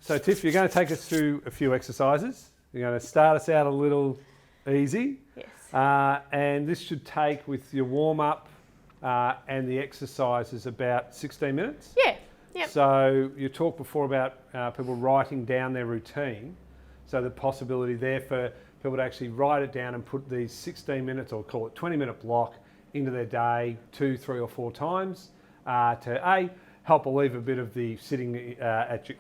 So Tiff, you're going to take us through a few exercises. You're going to start us out a little easy. Yes. And this should take, with your warm-up and the exercises, about 16 minutes. Yeah. Yep. So you talked before about people writing down their routine. So the possibility there for people to actually write it down and put these 16 minutes, or call it 20-minute block, into their day 2, 3 or 4 times to help alleviate a bit of the sitting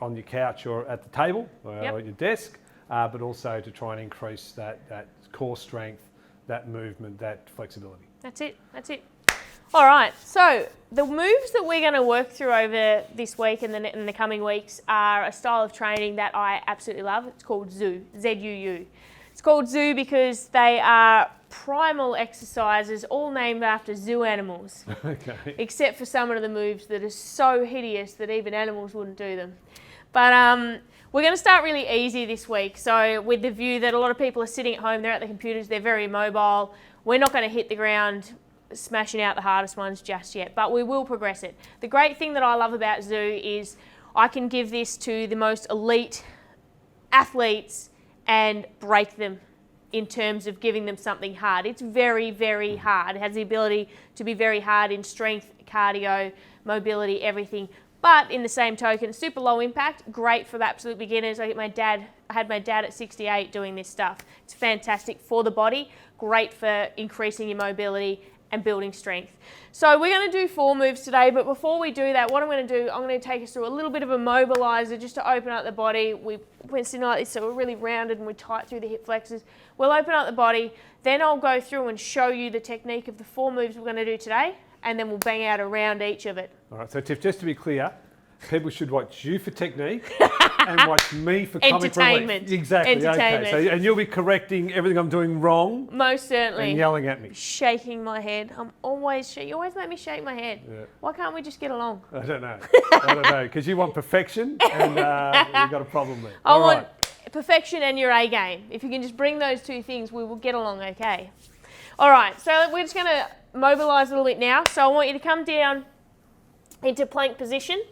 on your couch or at the table or at your desk, but also to try and increase that core strength, that movement, that flexibility. That's it. All right, so the moves that we're going to work through over this week and in the coming weeks are a style of training that I absolutely love. It's called ZOO, Z-U-U. It's called ZOO because they are primal exercises, all named after zoo animals. Okay. Except for some of the moves that are so hideous that even animals wouldn't do them. But we're going to start really easy this week. So with the view that a lot of people are sitting at home, they're at the computers, they're very mobile. We're not going to hit the ground smashing out the hardest ones just yet, but we will progress it. The great thing that I love about ZOO is I can give this to the most elite athletes and break them in terms of giving them something hard. It's very, very hard. It has the ability to be very hard in strength, cardio, mobility, everything. But in the same token, super low impact, great for the absolute beginners. I had my dad at 68 doing this stuff. It's fantastic for the body, great for increasing your mobility and building strength. So we're going to do 4 moves today, but before we do that, what I'm going to do, I'm going to take us through a little bit of a mobilizer just to open up the body. We're sitting like this, so we're really rounded and we're tight through the hip flexors. We'll open up the body, then I'll go through and show you the technique of the 4 moves we're going to do today, and then we'll bang out around each of it. All right, so Tiff, just to be clear, people should watch you for technique and watch me for comic relief. Exactly. Entertainment. Okay. So, and you'll be correcting everything I'm doing wrong. Most certainly. And yelling at me. Shaking my head. You always make me shake my head. Yeah. Why can't we just get along? I don't know. Because you want perfection and you've got a problem there. I want perfection and your A game. If you can just bring those 2 things, we will get along okay. All right, so we're just going to mobilise a little bit now. So I want you to come down into plank position.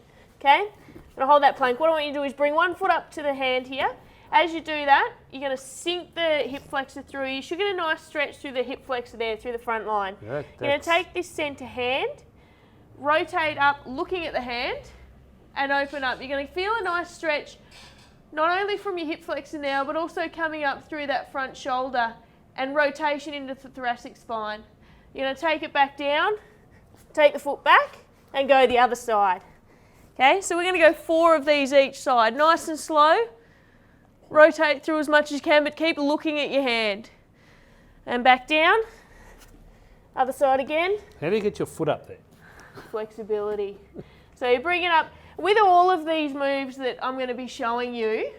Okay, I'm going to hold that plank. What I want you to do is bring one foot up to the hand here. As you do that, you're going to sink the hip flexor through. You should get a nice stretch through the hip flexor there, through the front line. Yeah, you're going to take this centre hand, rotate up, looking at the hand, and open up. You're going to feel a nice stretch, not only from your hip flexor now, but also coming up through that front shoulder and rotation into the thoracic spine. You're going to take it back down, take the foot back, and go the other side. Okay, so we're going to go 4 of these each side. Nice and slow. Rotate through as much as you can, but keep looking at your hand. And back down. Other side again. How do you get your foot up there? Flexibility. So you bring it up. With all of these moves that I'm going to be showing you,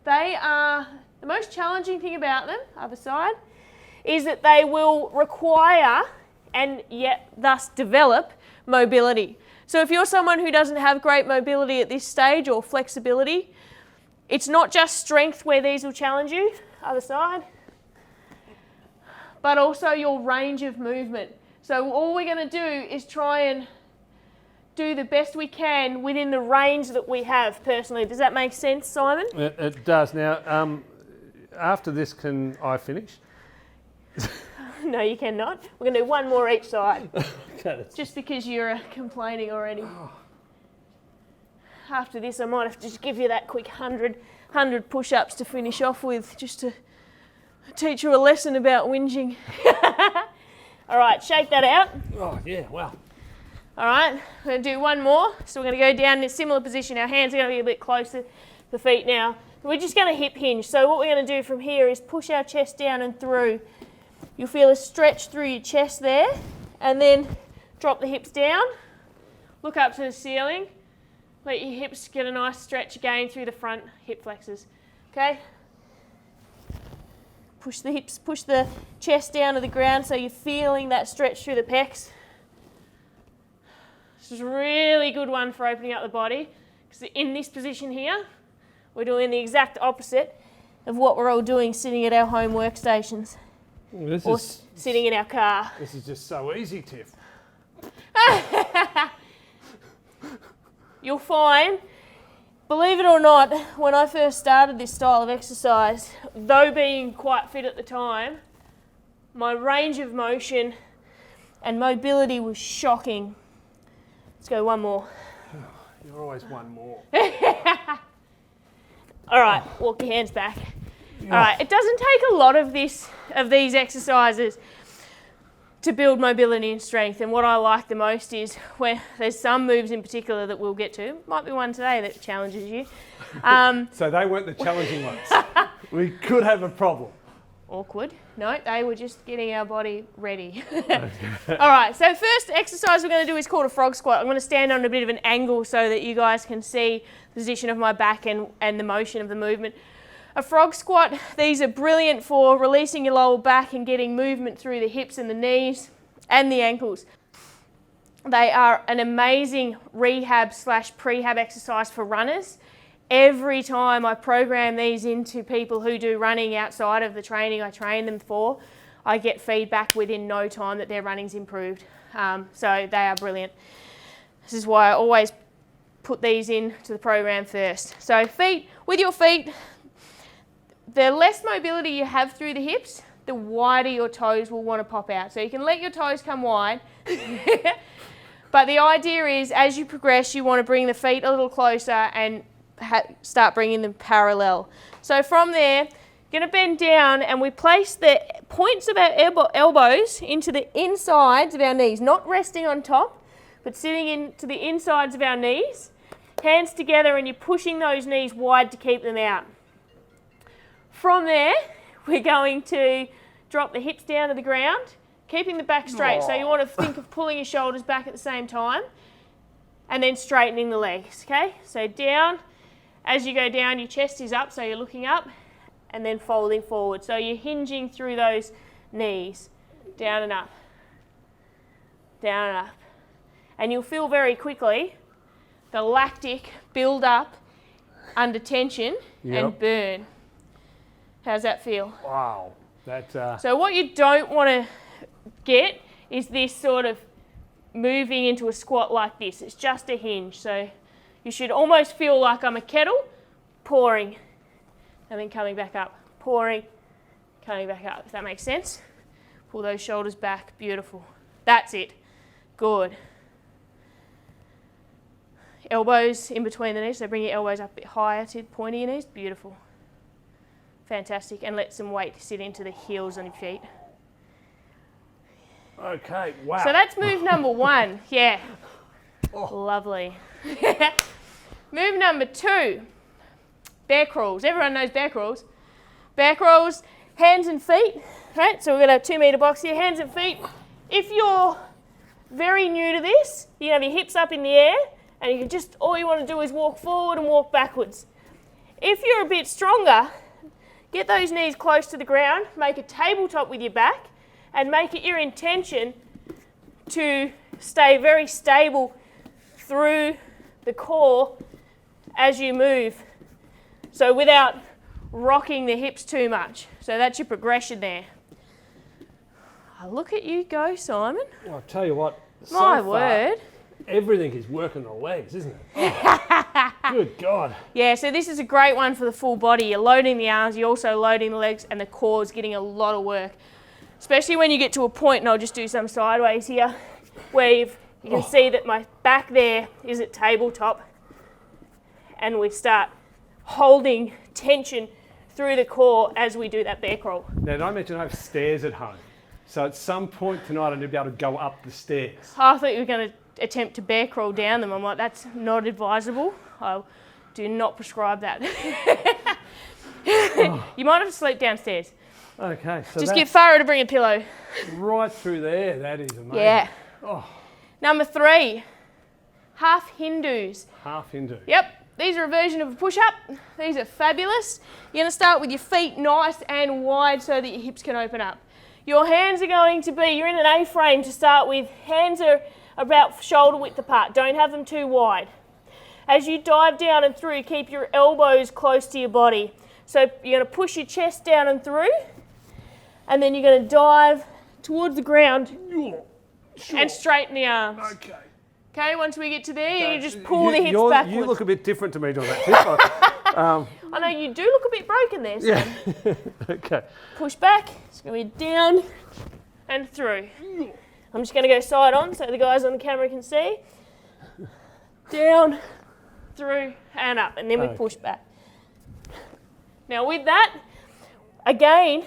they are, the most challenging thing about them, other side, is that they will require and yet thus develop mobility. So if you're someone who doesn't have great mobility at this stage or flexibility, it's not just strength where these will challenge you, other side, but also your range of movement. So all we're going to do is try and do the best we can within the range that we have personally. Does that make sense, Simon? It does. Now, after this, can I finish? No, you cannot. We're going to do 1 more each side. Okay. Just because you're complaining already. After this, I might have to just give you that quick 100 push-ups to finish off with, just to teach you a lesson about whinging. All right, shake that out. Oh, yeah, wow. All right, we're going to do 1 more. So we're going to go down in a similar position. Our hands are going to be a bit closer to the feet now. We're just going to hip hinge. So what we're going to do from here is push our chest down and through. You'll feel a stretch through your chest there, and then drop the hips down, look up to the ceiling, let your hips get a nice stretch again through the front hip flexors. Okay? Push the hips, push the chest down to the ground so you're feeling that stretch through the pecs. This is a really good one for opening up the body, because in this position here, we're doing the exact opposite of what we're all doing sitting at our home workstations. Or sitting in our car. This is just so easy, Tiff. You'll find believe it or not, when I first started this style of exercise, though being quite fit at the time, my range of motion and mobility was shocking. Let's go one more. You're always one more. All right, walk your hands back. All right, it doesn't take a lot of these exercises to build mobility and strength, and what I like the most is where there's some moves in particular that we'll get to. Might be one today that challenges you. So they weren't the challenging ones. We could have a problem. Awkward. No, they were just getting our body ready. All right, so first exercise we're going to do is called a frog squat. I'm going to stand on a bit of an angle so that you guys can see the position of my back and the motion of the movement. A frog squat, these are brilliant for releasing your lower back and getting movement through the hips and the knees and the ankles. They are an amazing rehab/prehab exercise for runners. Every time I program these into people who do running outside of the training I train them for, I get feedback within no time that their running's improved. So they are brilliant. This is why I always put these into the program first. So with your feet, the less mobility you have through the hips, the wider your toes will want to pop out. So you can let your toes come wide. But the idea is, as you progress, you want to bring the feet a little closer and start bringing them parallel. So from there, going to bend down and we place the points of our elbows into the insides of our knees, not resting on top, but sitting into the insides of our knees. Hands together and you're pushing those knees wide to keep them out. From there, we're going to drop the hips down to the ground, keeping the back straight. So you want to think of pulling your shoulders back at the same time and then straightening the legs, okay? So down, as you go down, your chest is up, so you're looking up and then folding forward. So you're hinging through those knees, down and up, down and up. And you'll feel very quickly the lactic build up under tension and burn. How's that feel? Wow. So what you don't want to get is this sort of moving into a squat like this. It's just a hinge. So you should almost feel like I'm a kettle, pouring, and then coming back up. Pouring, coming back up. If that makes sense? Pull those shoulders back. Beautiful. That's it. Good. Elbows in between the knees. So bring your elbows up a bit higher to the point of your knees. Beautiful. Fantastic. And let some weight sit into the heels on your feet. Okay, wow. So that's move number one. Yeah. Lovely. Move number two, bear crawls. Everyone knows bear crawls. Bear crawls, hands and feet. Right, so we've got a 2 metre box here, hands and feet. If you're very new to this, you have your hips up in the air and you can just, all you want to do is walk forward and walk backwards. If you're a bit stronger, get those knees close to the ground, make a tabletop with your back and make it your intention to stay very stable through the core as you move. So without rocking the hips too much. So that's your progression there. Oh, look at you go, Simon. Well, I'll tell you what. My word. Everything is working the legs, isn't it? Oh, good God. Yeah, so this is a great one for the full body. You're loading the arms, you're also loading the legs, and the core is getting a lot of work. Especially when you get to a point, and I'll just do some sideways here, where you can see that my back there is at tabletop, and we start holding tension through the core as we do that bear crawl. Now, did I mention I have stairs at home? So at some point tonight, I need to be able to go up the stairs. I thought you were going to attempt to bear crawl down them. I'm like, that's not advisable. I do not prescribe that. You might have to sleep downstairs. Okay, so just get Farah to bring a pillow. Right through there, that is amazing. Yeah. Oh. Number 3, half Hindus. Half Hindu. Yep, these are a version of a push-up. These are fabulous. You're going to start with your feet nice and wide so that your hips can open up. Your hands are going to be, you're in an A-frame to start with. Hands are about shoulder width apart. Don't have them too wide. As you dive down and through, keep your elbows close to your body. So you're going to push your chest down and through, and then you're going to dive towards the ground and straighten the arms. Okay. Okay, once we get to there, you just pull the hips backwards. You look a bit different to me doing that, Tiff. I know you do look a bit broken there, son. Yeah. Okay. Push back. It's going to be down and through. I'm just going to go side on so the guys on the camera can see. Down, through, and up. And then we push back. Now with that, again,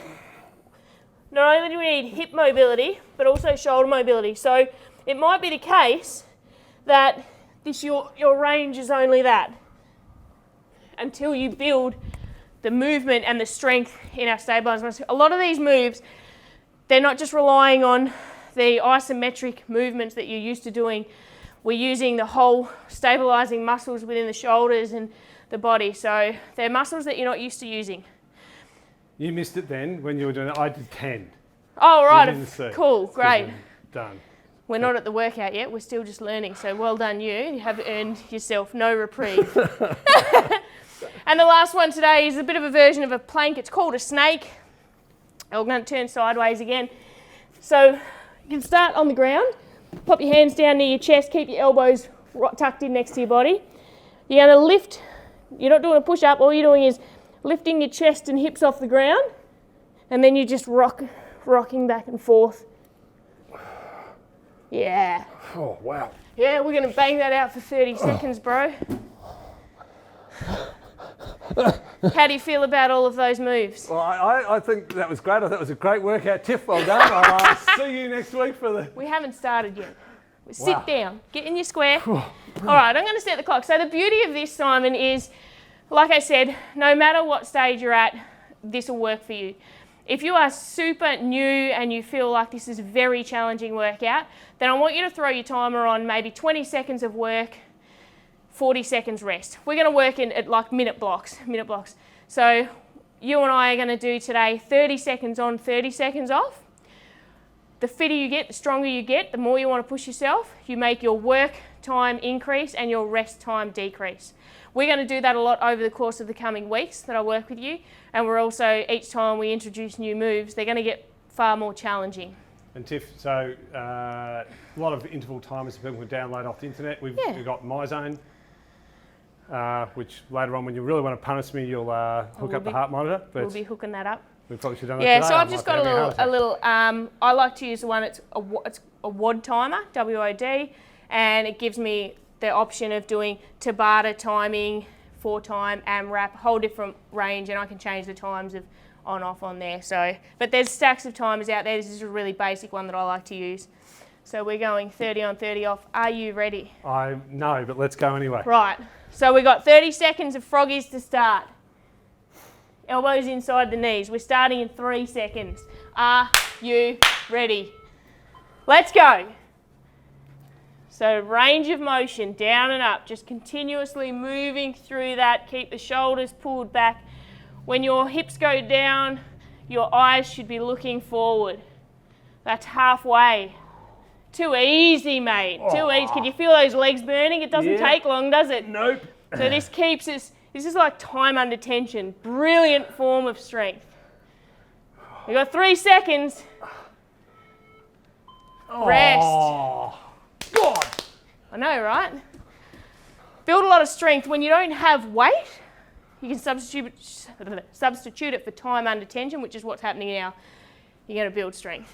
not only do we need hip mobility, but also shoulder mobility. So it might be the case that your range is only that until you build the movement and the strength in our stabilising muscles. A lot of these moves, they're not just relying on the isometric movements that you're used to doing. We're using the whole stabilising muscles within the shoulders and the body. So they're muscles that you're not used to using. You missed it then when you were doing it. I did 10. Oh, right. Cool. Great. Done. We're not at the workout yet. We're still just learning. So well done you. You have earned yourself no reprieve. And the last one today is a bit of a version of a plank. It's called a snake. I'm going to turn sideways again. So you can start on the ground. Pop your hands down near your chest. Keep your elbows tucked in next to your body. You're going to lift. You're not doing a push-up. All you're doing is lifting your chest and hips off the ground. And then you just rocking back and forth. Yeah. Oh, wow. Yeah, we're going to bang that out for 30 seconds, bro. How do you feel about all of those moves? Well, I think that was great. I thought it was a great workout, Tiff. Well done. I'll see you next week for the... We haven't started yet. Sit down. Get in your square. All right, I'm going to set the clock. So the beauty of this, Simon, is, like I said, no matter what stage you're at, this will work for you. If you are super new and you feel like this is a very challenging workout, then I want you to throw your timer on maybe 20 seconds of work, 40 seconds rest. We're going to work in at like minute blocks. So you and I are going to do today 30 seconds on, 30 seconds off. The fitter you get, the stronger you get, the more you want to push yourself. You make your work time increase and your rest time decrease. We're going to do that a lot over the course of the coming weeks that I work with you. And we're also, each time we introduce new moves, they're going to get far more challenging. And Tiff, so a lot of interval timers people can download off the internet. We've got MyZone, which later on when you really want to punish me, you'll hook up the heart monitor. But we'll be hooking that up. We probably should have done that today. So I've just got a little I like to use the one, it's a WOD timer, W-O-D, and it gives me the option of doing Tabata timing, 4-time, AMRAP, a whole different range, and I can change the times of on off on there. So, but there's stacks of timers out there. This is a really basic one that I like to use. So we're going 30 on, 30 off. Are you ready? No, but let's go anyway. Right. So we've got 30 seconds of froggies to start. Elbows inside the knees. We're starting in 3 seconds. Are you ready? Let's go. So range of motion, down and up, just continuously moving through that. Keep the shoulders pulled back. When your hips go down, your eyes should be looking forward. That's halfway. Too easy, mate. Too easy. Can you feel those legs burning? It doesn't take long, does it? Nope. So this keeps us, this is like time under tension. Brilliant form of strength. We've got 3 seconds. Rest. Oh, God. I know, right? Build a lot of strength. When you don't have weight, you can substitute it for time under tension, which is what's happening now. You're going to build strength.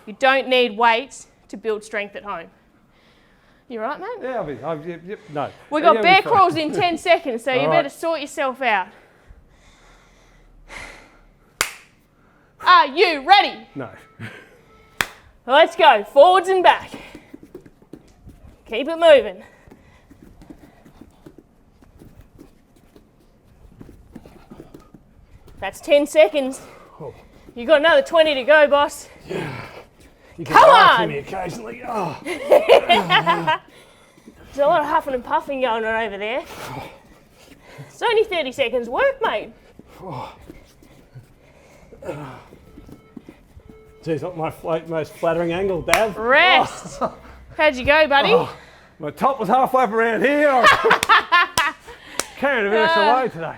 You don't need weights to build strength at home. You right, mate? Yeah, no. We've got bear crawls in 10 seconds, so you better sort yourself out. Are you ready? No. Let's go, forwards and back. Keep it moving. That's 10 seconds. You've got another 20 to go, boss. Yeah. You Come on! To me occasionally. Oh. There's a lot of huffing and puffing going on over there. It's only 30 seconds work, mate. Geez, not my most flattering angle, Dav. Rest. How'd you go, buddy? My top was halfway up around here. I was carrying a bit of load today.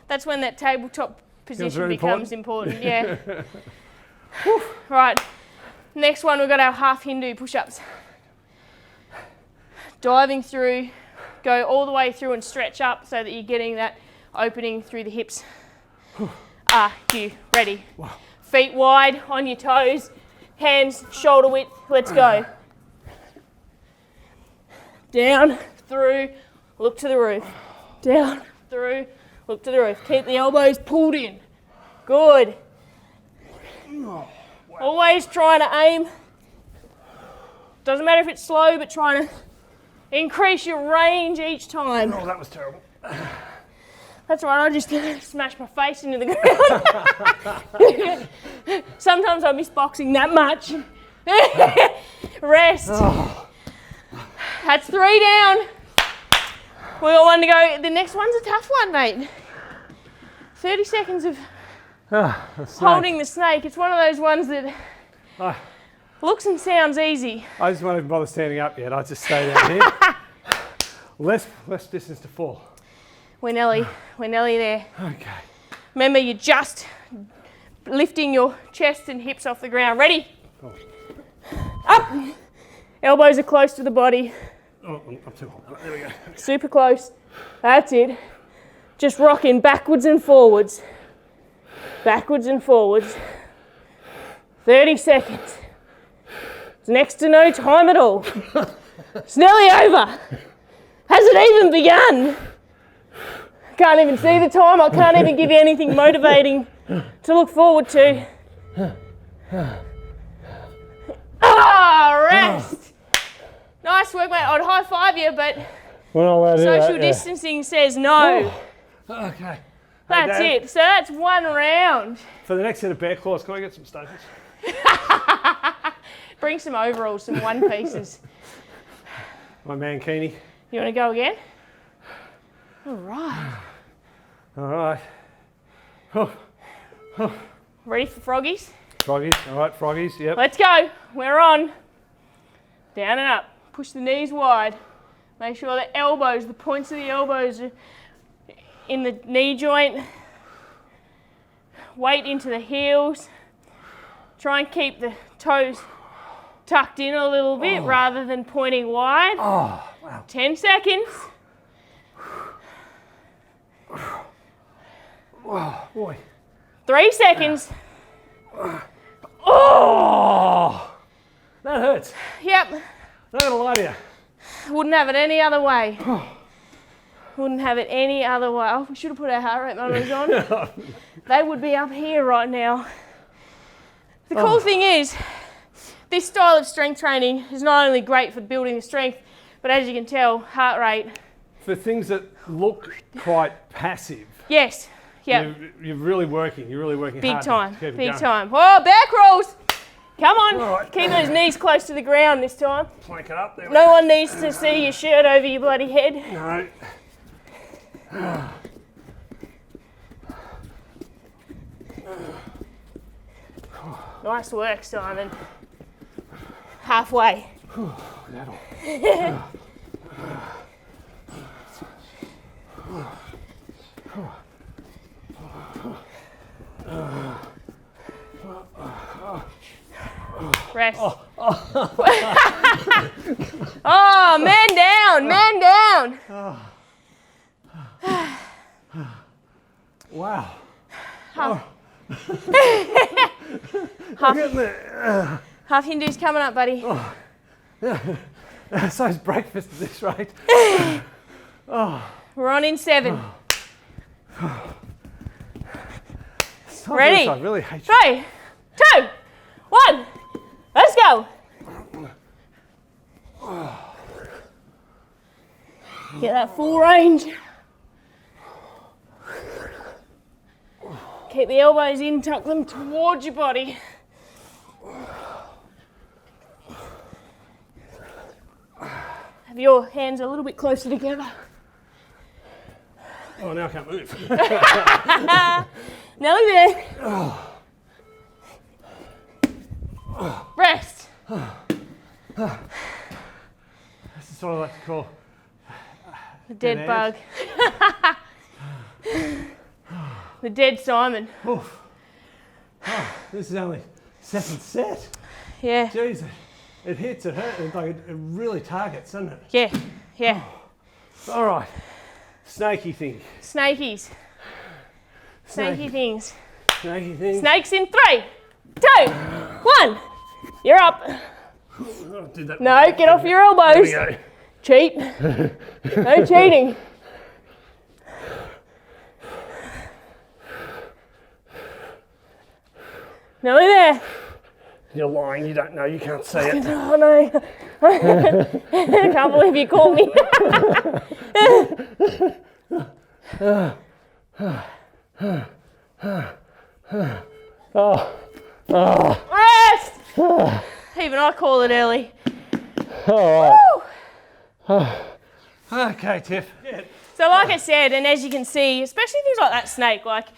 That's when that tabletop position becomes important. Yeah. Right. Next one, we've got our half Hindu push-ups. diving through, go all the way through and stretch up so that you're getting that opening through the hips. Are you ready? Wow. Feet wide on your toes, hands shoulder width. Let's go. Down, through, look to the roof. Down, through, look to the roof. Keep the elbows pulled in. Good. Always trying to aim. Doesn't matter if it's slow, but trying to increase your range each time. Oh, that was terrible. That's right, I just smashed my face into the ground. Sometimes I miss boxing that much. Rest. Oh. That's 3 down. We got 1 to go. The next one's a tough one, mate. 30 seconds of holding the snake. It's one of those ones that looks and sounds easy. I just won't even bother standing up yet. I just stay down here. less distance to fall. We're nearly there. Okay. Remember, you're just lifting your chest and hips off the ground. Ready? Oh. Up. Elbows are close to the body. Oh, I'm too hot. There we go. Okay. Super close. That's it. Just rocking backwards and forwards. Backwards and forwards. 30 seconds. It's next to no time at all. It's nearly over. Hasn't even begun. Can't even see the time. I can't even give you anything motivating to look forward to. Rest. Nice work, mate. I'd high five you, but social distancing says no. Oh. Okay. That's it. So that's 1 round. For the next set of bear claws, can I get some staples? Bring some overalls, some one pieces. My mankini. You want to go again? All right. All right. Ready for froggies? Froggies. All right, froggies. Yep. Let's go. We're on. Down and up. Push the knees wide. Make sure the elbows, the points of the elbows are in the knee joint. Weight into the heels. Try and keep the toes tucked in a little bit rather than pointing wide. Oh, wow. 10 seconds. Oh, boy. 3 seconds. Oh! That hurts. Yep. Not gonna lie to you. Wouldn't have it any other way. Wouldn't have it any other way. Oh, we should have put our heart rate monitors on. They would be up here right now. The cool thing is, this style of strength training is not only great for building the strength, but as you can tell, heart rate. For things that look quite passive. Yes. Yep. You're really working. You're really working big hard. time. To keep it Big going. time. Whoa, back rolls. Come on. Right. Keep those knees close to the ground this time. Plank it up there. No one needs to see your shirt over your bloody head. No. Nice work, Simon. Halfway. That'll. Rest. Oh, man down, man down. Wow. Half Hindu's coming up, buddy. So is breakfast at this rate. We're on in 7. Sometimes Ready? I really hate 3, 2, 1. Let's go. Get that full range. Keep the elbows in, tuck them towards your body. Have your hands a little bit closer together. Oh, now I can't move. Nearly there. Rest. This is what I like to call The dead bug. The dead Simon. Oof. Oh, this is only second set. Yeah. Jesus. It hits, it hurts, it's like it really targets, doesn't it? Yeah, yeah. All right, snaky thing. Snakies. Snaky things. Snaky thing. Snakes in 3, 2, 1. You're up. Oh, did that No, get off your elbows. There we go. Cheat. No cheating. Nearly there. You're lying, you don't know, you can't see it. Oh no. I can't believe you called me. Rest! Even I call it early. All right. Okay, Tiff. So like I said, and as you can see, especially things like that snake, like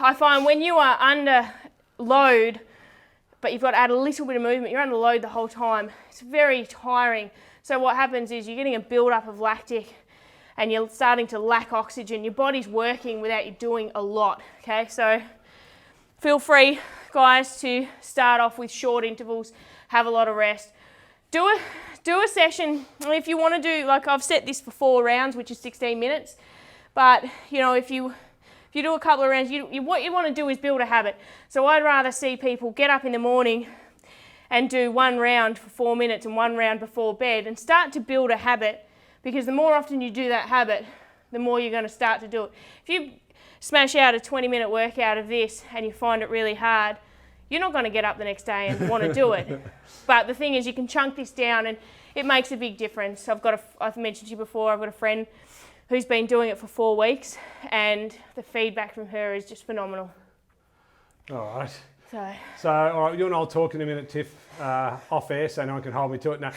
I find when you are under load, but you've got to add a little bit of movement, you're under load the whole time. It's very tiring. So what happens is you're getting a build-up of lactic and you're starting to lack oxygen. Your body's working without you doing a lot, okay? So feel free, guys, to start off with short intervals, have a lot of rest. Do a session, if you want to do, like I've set this for 4 rounds, which is 16 minutes, but you know, if you do a couple of rounds, what you want to do is build a habit. So I'd rather see people get up in the morning and do 1 round for 4 minutes and 1 round before bed and start to build a habit, because the more often you do that habit, the more you're going to start to do it. If you smash out a 20-minute workout of this and you find it really hard, you're not going to get up the next day and want to do it. But the thing is, you can chunk this down and it makes a big difference. I've mentioned to you before, I've got a friend who's been doing it for 4 weeks and the feedback from her is just phenomenal. All right. So all right, you and I'll talk in a minute, Tiff, off air, so no one can hold me to it now,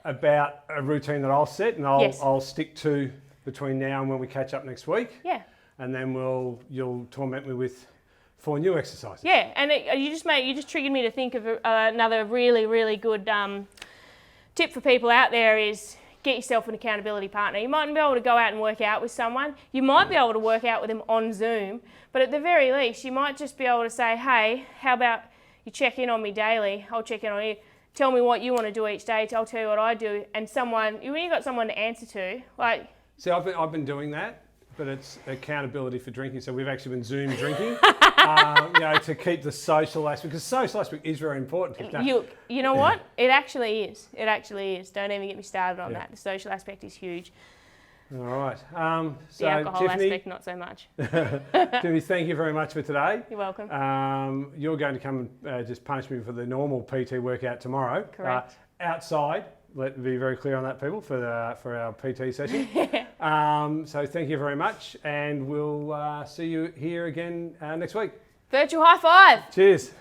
about a routine that I'll set and I'll stick to between now and when we catch up next week. Yeah. And then you'll torment me with 4 new exercises. Yeah, and you just triggered me to think of another really, really good tip for people out there is get yourself an accountability partner. You mightn't be able to go out and work out with someone. You might be able to work out with them on Zoom, but at the very least, you might just be able to say, hey, how about you check in on me daily? I'll check in on you. Tell me what you want to do each day. I'll tell you what I do. And when you've got someone to answer to, like... See, I've been doing that, but it's accountability for drinking. So we've actually been Zoom drinking, to keep the social aspect, because social aspect is very important. You know what? It actually is. It actually is. Don't even get me started on that. The social aspect is huge. All right. The alcohol Tiffany, aspect, not so much. Tiffany, thank you very much for today. You're welcome. You're going to come and just punish me for the normal PT workout tomorrow. Correct. Outside. Let's be very clear on that, people, for our PT session. So thank you very much, and we'll see you here again next week. Virtual high five. Cheers.